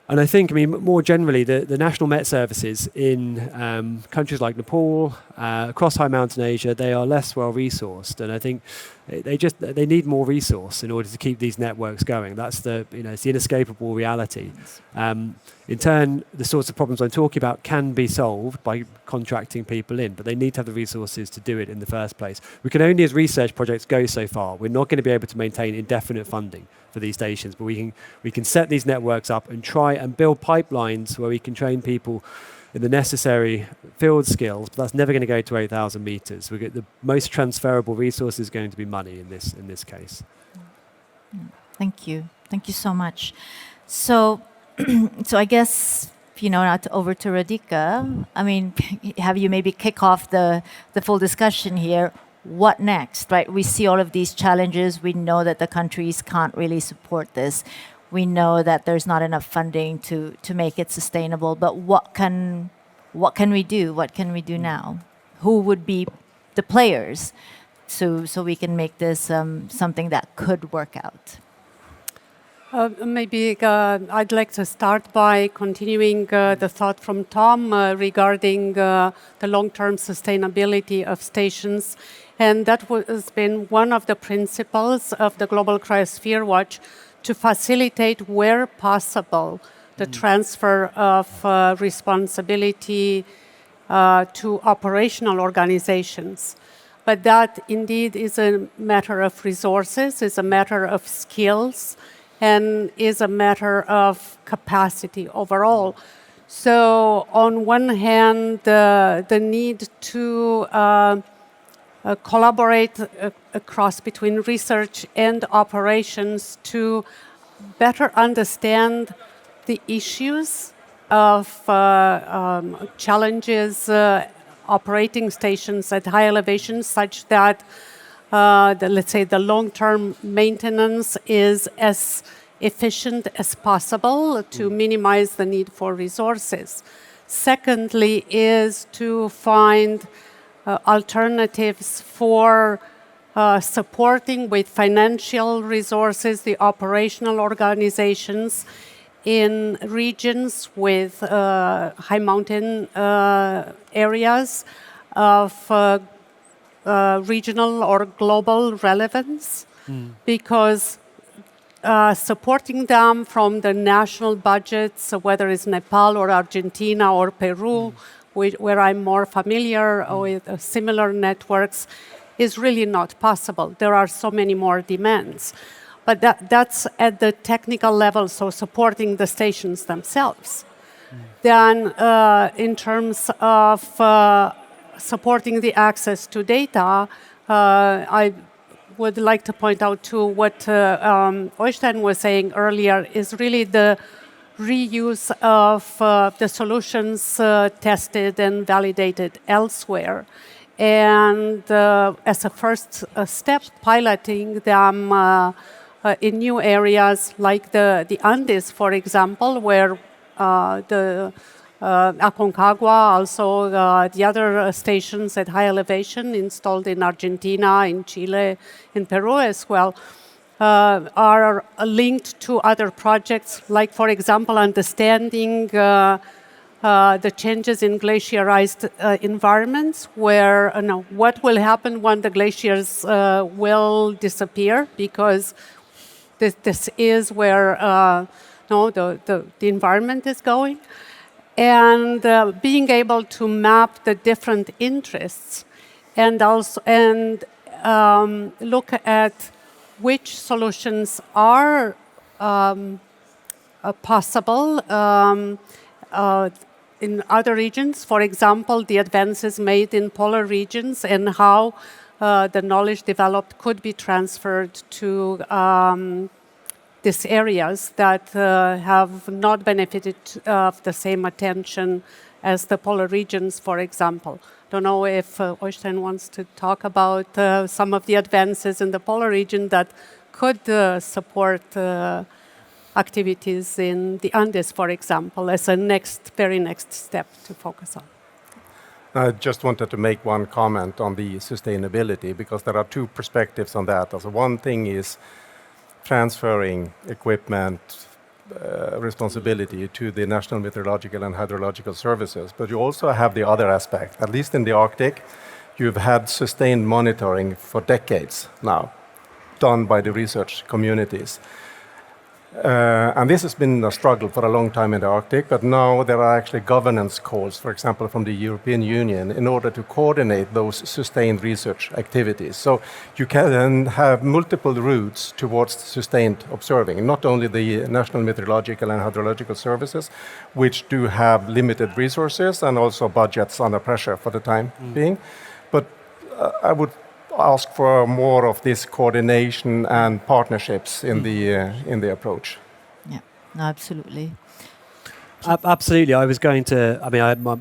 And I think, more generally, the National Met Services in countries like Nepal, across high mountain Asia, they are less well resourced, and I think they need more resource in order to keep these networks going. That's it's the inescapable reality. In turn, the sorts of problems I'm talking about can be solved by contracting people in, but they need to have the resources to do it in the first place. We can only, as research projects, go so far. We're not going to be able to maintain indefinite funding for these stations, but we can set these networks up and try and build pipelines where we can train people in the necessary field skills, but that's never going to go to 8,000 meters. We get the most transferable resource is going to be money in this case. Thank you so much. So I guess now over to Radhika. Have you maybe kick off the full discussion here? What next, right? We see all of these challenges. We know that the countries can't really support this. We know that there's not enough funding to make it sustainable. But what can we do? What can we do now? Who would be the players so we can make this something that could work out? Maybe I'd like to start by continuing the thought from Tom regarding the long-term sustainability of stations. And that has been one of the principles of the Global Cryosphere Watch, to facilitate, where possible, the transfer of responsibility to operational organizations. But that indeed is a matter of resources, is a matter of skills, and is a matter of capacity overall. So on one hand, the need to collaborate across between research and operations to better understand the issues of challenges operating stations at high elevations, such that let's say the long-term maintenance is as efficient as possible to minimize the need for resources. Secondly is to find alternatives for supporting with financial resources the operational organizations in regions with high mountain areas of regional or global relevance, because supporting them from the national budgets, whether it's Nepal or Argentina or Peru, where I'm more familiar with similar networks, is really not possible. There are so many more demands. But that's at the technical level, so supporting the stations themselves. Then in terms of supporting the access to data, I would like to point out to what Øystein was saying earlier, is really the reuse of the solutions tested and validated elsewhere. And as a first step, piloting them in new areas like the Andes, for example, where the Aconcagua, also the other stations at high elevation installed in Argentina, in Chile, in Peru as well, are linked to other projects, like, for example, understanding the changes in glaciarized environments, where what will happen when the glaciers will disappear, because this is where the environment is going. And being able to map the different interests and also look at which solutions are possible in other regions. For example, the advances made in polar regions and how the knowledge developed could be transferred to these areas that have not benefited of the same attention as the polar regions, for example. Don't know if Øystein wants to talk about some of the advances in the polar region that could support activities in the Andes, for example, as a very next step to focus on. I just wanted to make one comment on the sustainability, because there are two perspectives on that. Also, one thing is transferring equipment responsibility to the National Meteorological and Hydrological Services, but you also have the other aspect. At least in the Arctic, you've had sustained monitoring for decades now, done by the research communities. And this has been a struggle for a long time in the Arctic, but now there are actually governance calls, for example, from the European Union, in order to coordinate those sustained research activities. So you can have multiple routes towards sustained observing, not only the National Meteorological and Hydrological Services, which do have limited resources and also budgets under pressure for the time being, but I would ask for more of this coordination and partnerships in the approach. Yeah, no, absolutely. Absolutely. I was going to,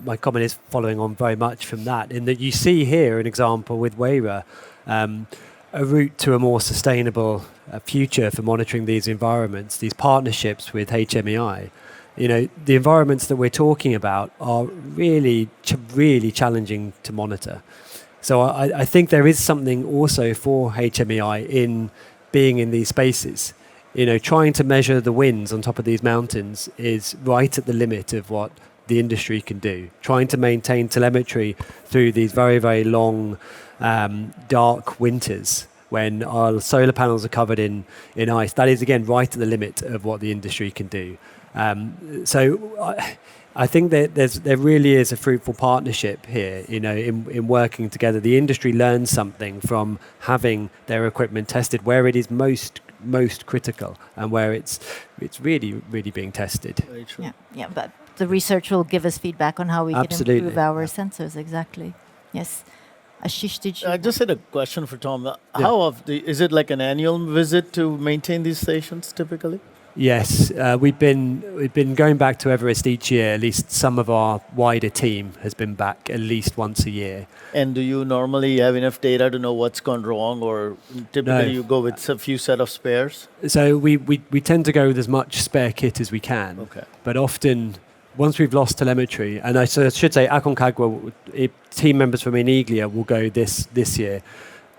my comment is following on very much from that, in that you see here an example with WERA, a route to a more sustainable future for monitoring these environments, these partnerships with HMEI. You know, the environments that we're talking about are really, really challenging to monitor. So I think there is something also for HMEI in being in these spaces. You know, trying to measure the winds on top of these mountains is right at the limit of what the industry can do. Trying to maintain telemetry through these very, very long, dark winters when our solar panels are covered in ice, that is, again, right at the limit of what the industry can do. I think that there really is a fruitful partnership here, you know, in working together. The industry learns something from having their equipment tested where it is most critical and where it's really, really being tested. Very true. Yeah, but the research will give us feedback on how we can improve our sensors. Exactly. Yes. Ashish, did you? I just had a question for Tom. Is it like an annual visit to maintain these stations typically? Yes, we've been going back to Everest each year. At least some of our wider team has been back at least once a year. And do you normally have enough data to know what's gone wrong, or typically you go with a few set of spares? So we tend to go with as much spare kit as we can. Okay. But often, once we've lost telemetry, and I should say Aconcagua, team members from Eniglia will go this year.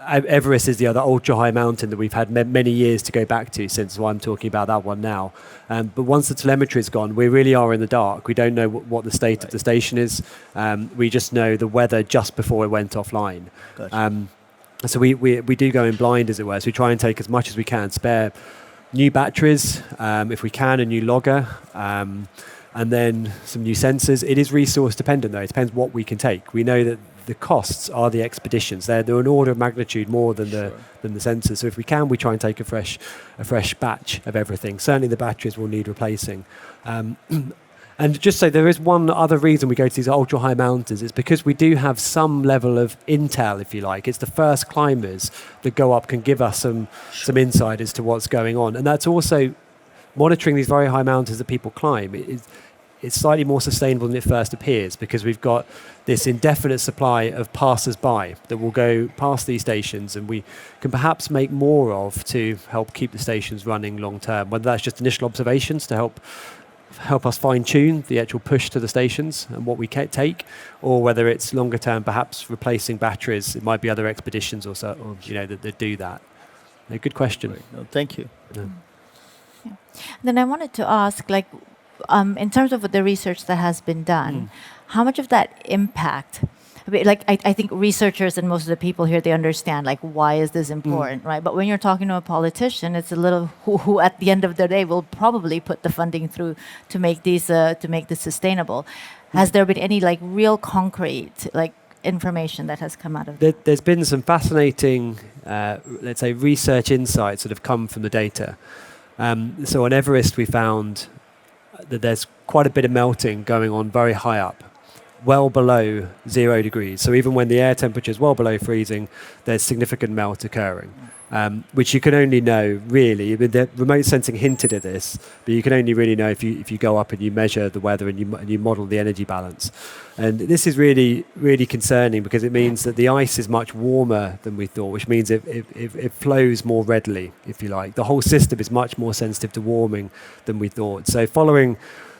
Everest is the other ultra-high mountain that we've had many years to go back to, since I'm talking about that one now. But once the telemetry is gone, we really are in the dark. We don't know what the state of the station is. We just know the weather just before it went offline. Gotcha. So we do go in blind, as it were. So we try and take as much as we can, spare new batteries, if we can, a new logger, and then some new sensors. It is resource dependent, though. It depends what we can take. We know that the costs are the expeditions. They're an order of magnitude more than the sensors. So if we can, we try and take a fresh batch of everything. Certainly the batteries will need replacing. And just so there is one other reason we go to these ultra high mountains. It's because we do have some level of intel, if you like. It's the first climbers that go up can give us some insight as to what's going on. And that's also monitoring these very high mountains that people climb. It's slightly more sustainable than it first appears, because we've got this indefinite supply of passers-by that will go past these stations, and we can perhaps make more of to help keep the stations running long term, whether that's just initial observations to help us fine-tune the actual push to the stations and what we take, or whether it's longer term, perhaps replacing batteries. It might be other expeditions or that do that. A good question. Great. No, thank you. Then I wanted to ask, like, in terms of the research that has been done, how much of that impact? I mean, like, I think researchers and most of the people here, they understand, like, why is this important, right? But when you're talking to a politician, it's a little who at the end of the day will probably put the funding through to make these to make this sustainable. Has there been any like real concrete like information that has come out of that? There's been some fascinating, let's say, research insights that have come from the data. So on Everest, we found that there's quite a bit of melting going on very high up, well below 0 degrees. So even when the air temperature is well below freezing, there's significant melt occurring, which you can only know really. I mean, the remote sensing hinted at this, but you can only really know if you go up and you measure the weather and you model the energy balance. And this is really, really concerning because it means that the ice is much warmer than we thought, which means it flows more readily, if you like. The whole system is much more sensitive to warming than we thought. So following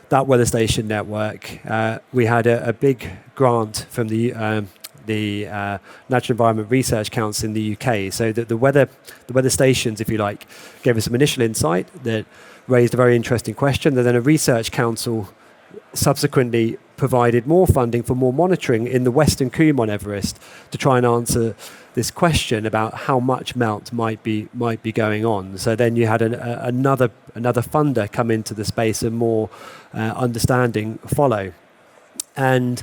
that weather station network, we had a big grant from the Natural Environment Research Council in the UK. So that the weather stations, if you like, gave us some initial insight that raised a very interesting question. And then a research council subsequently provided more funding for more monitoring in the Western Coombe on Everest to try and answer this question about how much melt might be going on. So then you had another funder come into the space and more understanding follow. And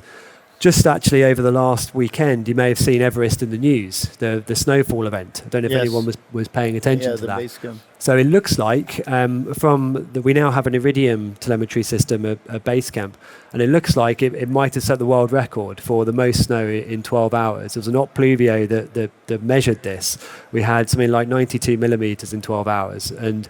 just actually over the last weekend, you may have seen Everest in the news, the snowfall event. I don't know if anyone was paying attention to that. Base camp. So it looks like we now have an Iridium telemetry system at base camp, and it looks like it might have set the world record for the most snow in 12 hours. There was an Pluvio that measured this. We had something like 92 millimeters in 12 hours, and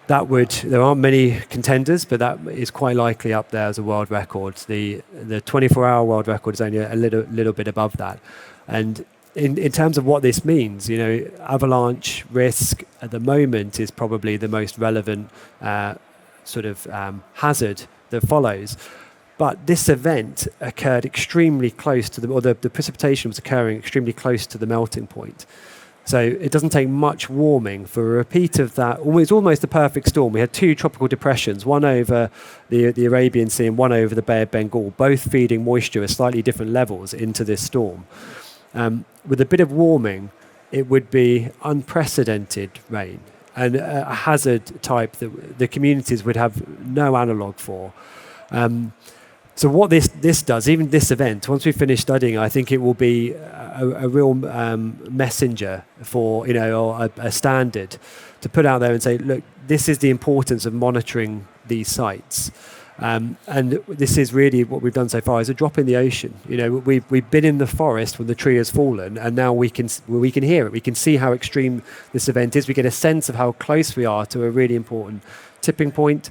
there aren't many contenders, but that is quite likely up there as a world record. The 24-hour world record is only a little bit above that. And in terms of what this means, avalanche risk at the moment is probably the most relevant hazard that follows. But this event occurred extremely close to the precipitation was occurring extremely close to the melting point. So it doesn't take much warming for a repeat of that. It's almost a perfect storm. We had two tropical depressions, one over the Arabian Sea and one over the Bay of Bengal, both feeding moisture at slightly different levels into this storm. With a bit of warming, it would be unprecedented rain and a hazard type that the communities would have no analogue for. So what this does, even this event, once we finish studying, I think it will be a real messenger for, or a standard to put out there and say, look, this is the importance of monitoring these sites. And this is really what we've done so far is a drop in the ocean. We've been in the forest when the tree has fallen, and now we can hear it. We can see how extreme this event is. We get a sense of how close we are to a really important tipping point.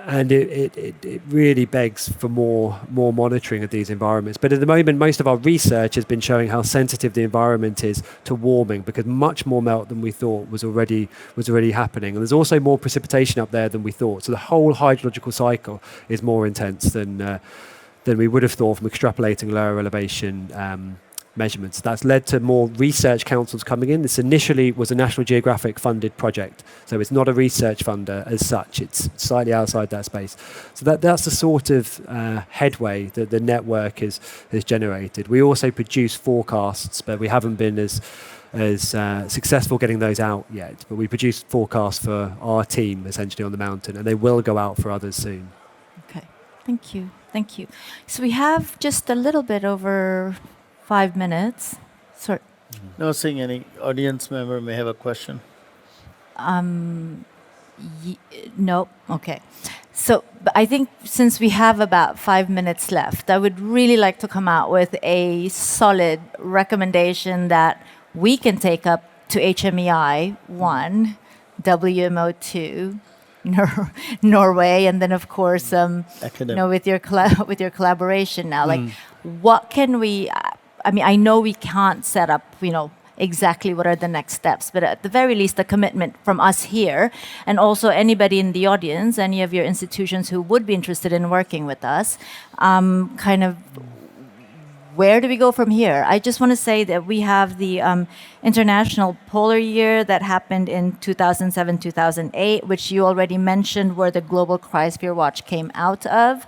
And it really begs for more monitoring of these environments. But at the moment, most of our research has been showing how sensitive the environment is to warming, because much more melt than we thought was already happening. And there's also more precipitation up there than we thought. So the whole hydrological cycle is more intense than we would have thought from extrapolating lower elevation measurements. That's led to more research councils coming in. This initially was a National Geographic funded project, so it's not a research funder as such. It's slightly outside that space. So that's the sort of headway that the network has generated. We also produce forecasts, but we haven't been as successful getting those out yet. But we produce forecasts for our team essentially on the mountain, and they will go out for others soon. Okay, thank you. So we have just a little bit over 5 minutes. Sorry. No, seeing any audience member may have a question. No. Okay. So I think since we have about 5 minutes left, I would really like to come out with a solid recommendation that we can take up to HMEI 1, WMO 2, Norway, and then of course, with your collaboration now, like what can we? I know we can't set up, exactly what are the next steps, but at the very least, a commitment from us here, and also anybody in the audience, any of your institutions who would be interested in working with us, where do we go from here? I just want to say that we have the International Polar Year that happened in 2007, 2008, which you already mentioned, where the Global Cryosphere Watch came out of.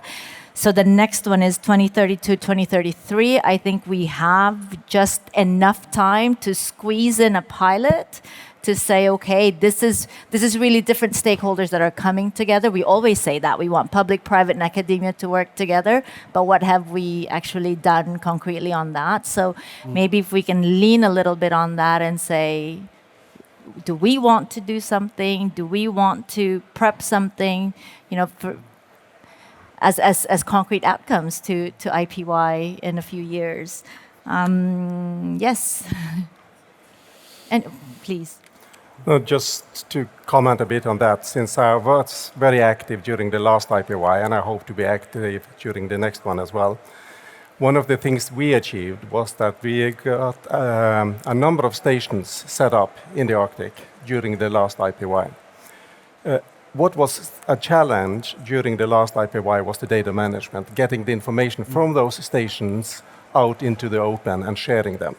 So the next one is 2032, 2033. I think we have just enough time to squeeze in a pilot to say, okay, this is really different stakeholders that are coming together. We always say that. We want public, private, and academia to work together. But what have we actually done concretely on that? So maybe if we can lean a little bit on that and say, do we want to do something? Do we want to prep something, for as concrete outcomes to IPY in a few years? Yes. And please. No, just to comment a bit on that, since I was very active during the last IPY, and I hope to be active during the next one as well, one of the things we achieved was that we got a number of stations set up in the Arctic during the last IPY. What was a challenge during the last IPY was the data management, getting the information from those stations out into the open and sharing them.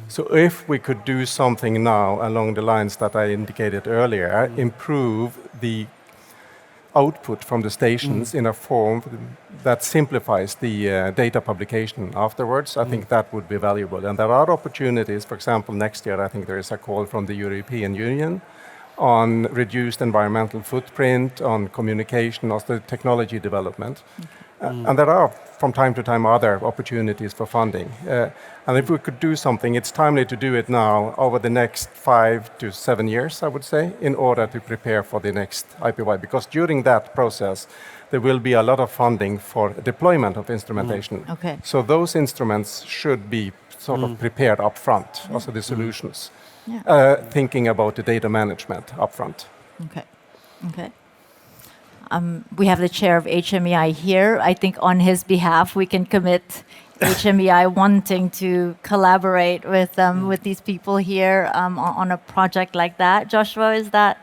So if we could do something now along the lines that I indicated earlier, improve the output from the stations in a form that simplifies the data publication afterwards, I think that would be valuable. And there are opportunities. For example, next year I think there is a call from the European Union on reduced environmental footprint, on communication, also technology development. And there are, from time to time, other opportunities for funding. And if we could do something, it's timely to do it now over the next 5 to 7 years, I would say, in order to prepare for the next IPY. Because during that process, there will be a lot of funding for deployment of instrumentation. Okay. So those instruments should be sort of prepared up front, also the solutions. Thinking about the data management up front. Okay. We have the chair of HMEI here. I think on his behalf, we can commit HMEI wanting to collaborate with these people here on a project like that. Joshua, is that?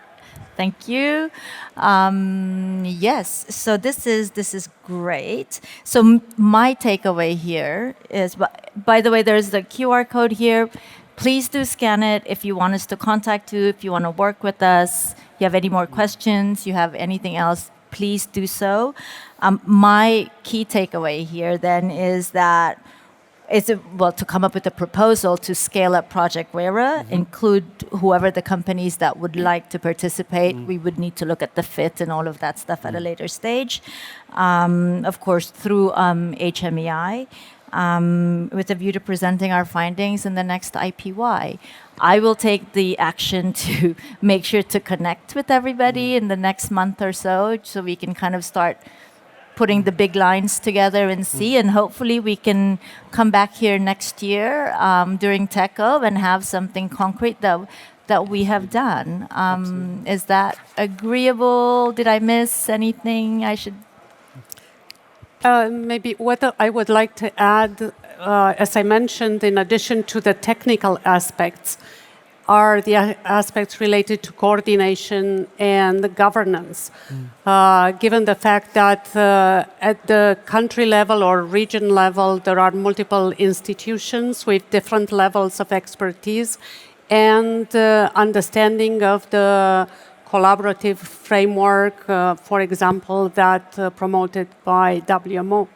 Thank you. Yes. So this is great. So my takeaway here is, by the way, there's the QR code here. Please do scan it if you want us to contact you, if you want to work with us, you have any more questions, you have anything else, please do so. My key takeaway here then is that to come up with a proposal to scale up Project WERA, include whoever the companies that would like to participate. We would need to look at the fit and all of that stuff at a later stage. Of course, through HMEI. With a view to presenting our findings in the next IPY. I will take the action to make sure to connect with everybody in the next month or so we can kind of start putting the big lines together and see, and hopefully we can come back here next year during TechO and have something concrete that we have done. Is that agreeable? Did I miss anything I should... Maybe what I would like to add, as I mentioned, in addition to the technical aspects, are the aspects related to coordination and governance. Given the fact that at the country level or region level, there are multiple institutions with different levels of expertise and understanding of the collaborative framework, for example, that promoted by WMO.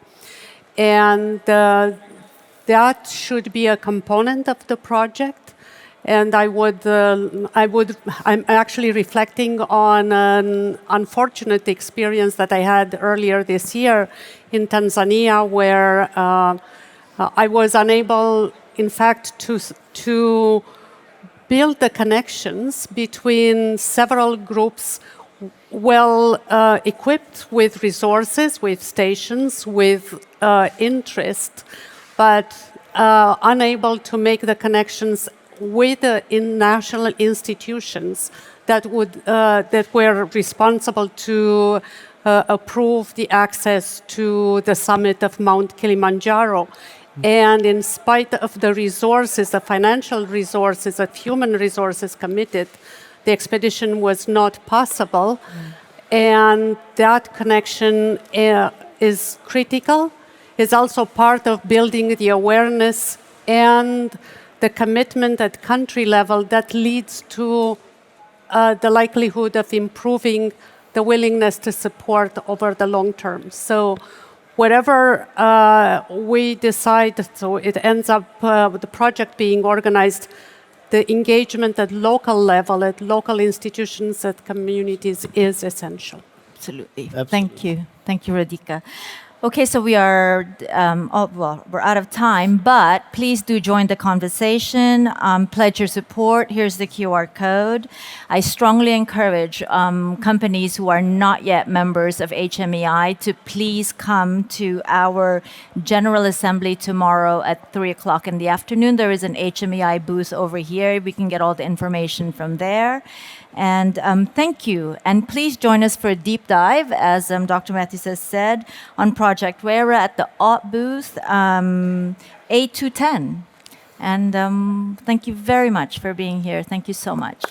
And that should be a component of the project. And I'm actually reflecting on an unfortunate experience that I had earlier this year in Tanzania, where I was unable, in fact, to build the connections between several groups well equipped with resources, with stations, with interest, but unable to make the connections with the national institutions that were responsible to approve the access to the summit of Mount Kilimanjaro. And in spite of the resources, the financial resources, the human resources committed, the expedition was not possible. And that connection is critical. is also part of building the awareness and the commitment at country level that leads to the likelihood of improving the willingness to support over the long term. So whatever we decide, so it ends up with the project being organized, the engagement at local level, at local institutions, at communities is essential. Absolutely. Thank you. Thank you, Radhika. Okay, so we are, we're out of time, but please do join the conversation. Pledge your support. Here's the QR code. I strongly encourage companies who are not yet members of HMEI to please come to our General Assembly tomorrow at 3 o'clock in the afternoon. There is an HMEI booth over here. We can get all the information from there. And thank you. And please join us for a deep dive, as Dr. Matthews has said, on Project WERA at the OT booth, 8 to 10. And thank you very much for being here. Thank you so much.